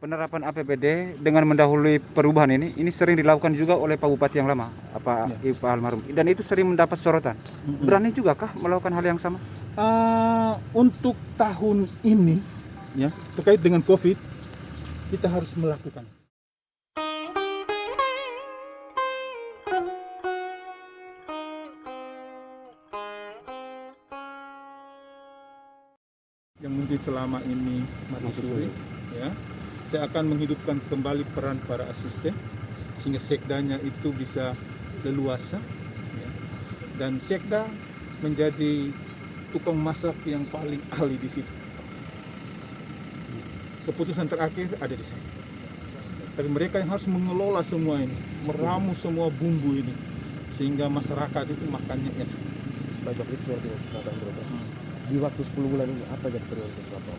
penerapan APBD dengan mendahului perubahan ini sering dilakukan juga oleh Pak Bupati yang lama, Pak almarhum, dan itu sering mendapat sorotan. Berani juga kah melakukan hal yang sama? Untuk tahun ini, ya, terkait dengan COVID, kita harus melakukan. Yang mungkin selama ini mati suri, ya, saya akan menghidupkan kembali peran para asisten sehingga sekdanya itu bisa leluasa, ya. Dan sekda menjadi tukang masak yang paling ahli di situ. Keputusan terakhir ada di sana. Tapi mereka yang harus mengelola semua ini, meramu semua bumbu ini sehingga masyarakat itu makannya enak. Bapak itu seperti di waktu 10 bulan ini apa jadi prioritas Bapak?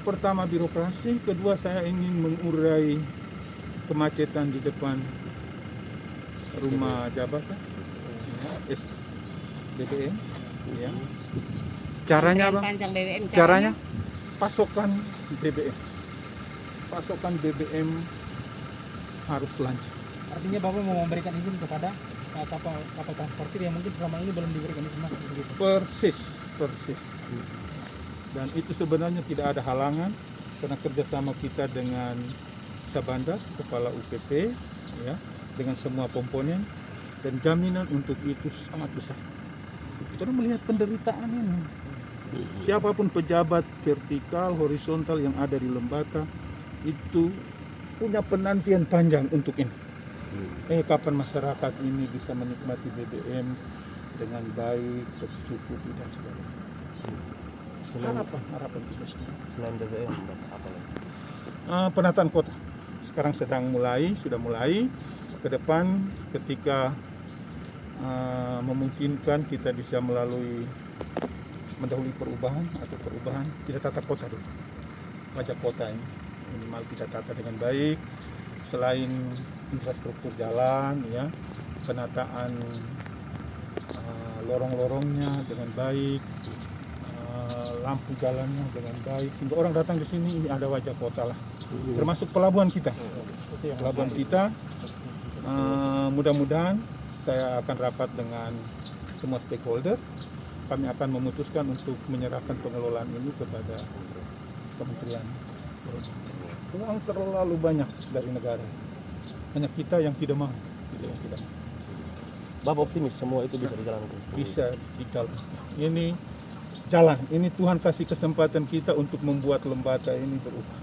Pertama birokrasi, kedua saya ingin mengurai kemacetan di depan rumah jabatan, BBM, ya. Caranya apa? Panjang BBM Caranya? Pasokan BBM harus lancar. Artinya Bapak mau memberikan izin kepada kapal transportir yang mungkin selama ini belum diberikan izin masuk begitu. Persis. Dan itu sebenarnya tidak ada halangan karena kerjasama kita dengan Sabandar, Kepala UPT, ya, dengan semua komponen, dan jaminan untuk itu sangat besar. Karena melihat penderitaan ini, siapapun pejabat vertikal, horizontal yang ada di Lembata itu punya penantian panjang untuk ini. Kapan masyarakat ini bisa menikmati BBM dengan baik, tercukupi dan sebagainya. Harapan kita semua. Selain BBM, apa lagi? Penataan kota sekarang sudah mulai. Ke depan ketika memungkinkan kita bisa melalui mendahului perubahan, kita tata kota dulu. Wajah kota ini minimal kita tata dengan baik. Selain infrastruktur jalan, ya, penataan lorong-lorongnya dengan baik, lampu jalannya dengan baik, sehingga orang datang ke sini ini ada wajah kota lah. Termasuk pelabuhan kita. Mudah-mudahan saya akan rapat dengan semua stakeholder. Kami akan memutuskan untuk menyerahkan pengelolaan ini kepada Kementerian. Uang terlalu banyak dari negara. Hanya kita yang tidak mau. Bapak optimis semua itu bisa dijalankan? Bisa dijalankan. Ini jalan. Ini Tuhan kasih kesempatan kita untuk membuat Lembata ini berubah.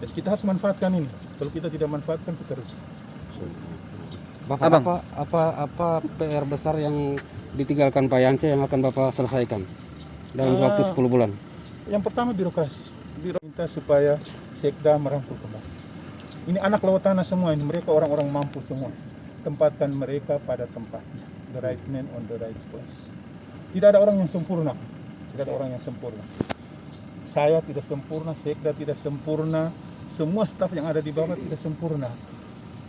Dan kita harus manfaatkan ini. Kalau kita tidak manfaatkan, kita rugi. Bapak, apa PR besar yang ditinggalkan Pak Yance yang akan Bapak selesaikan dalam waktu 10 bulan? Yang pertama birokrasi. Minta supaya sekda merangkul kembali. Ini anak laut tanah semua ini, mereka orang-orang mampu semua. Tempatkan mereka pada tempatnya. The right man on the right place. Tidak ada orang yang sempurna. Saya tidak sempurna, sekda tidak sempurna, semua staf yang ada di bawah tidak sempurna.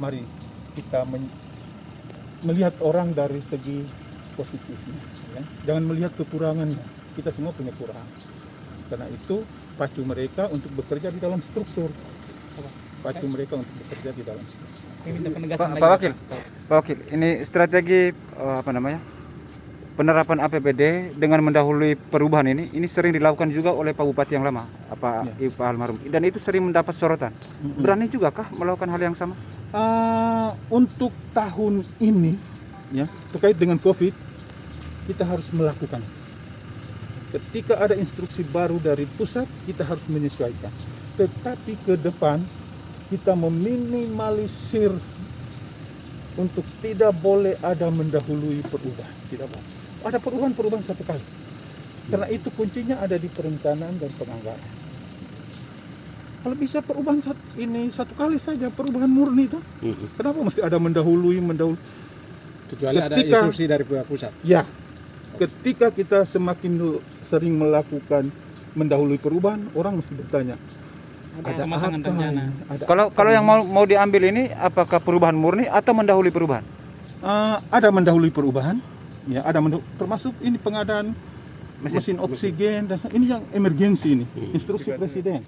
Mari kita melihat orang dari segi positifnya, ya. Jangan melihat kekurangannya. Kita semua punya kekurangan. Karena itu pacu mereka untuk bekerja di dalam struktur. Pak Wakil, ini strategi penerapan APBD dengan mendahului perubahan ini sering dilakukan juga oleh Pak Bupati yang lama, Pak almarhum, dan itu sering mendapat sorotan. Berani juga kah melakukan hal yang sama? Untuk tahun ini, ya, terkait dengan COVID, kita harus melakukan. Ketika ada instruksi baru dari pusat, kita harus menyesuaikan. Tetapi ke depan kita meminimalisir untuk tidak boleh ada mendahului perubahan. Tidak boleh. Ada perubahan satu kali. Karena itu kuncinya ada di perencanaan dan penganggaran. Kalau bisa perubahan satu kali saja, perubahan murni itu. Kenapa mesti ada mendahului? Kecuali ada instruksi dari pihak pusat. Ya. Ketika kita semakin sering melakukan mendahului perubahan, orang mesti bertanya, ada pemasangan rencana. Kalau yang mau diambil ini, apakah perubahan murni atau mendahului perubahan? Ada mendahului perubahan, ya, termasuk ini pengadaan mesin oksigen, dan ini yang emergensi ini, instruksi presiden.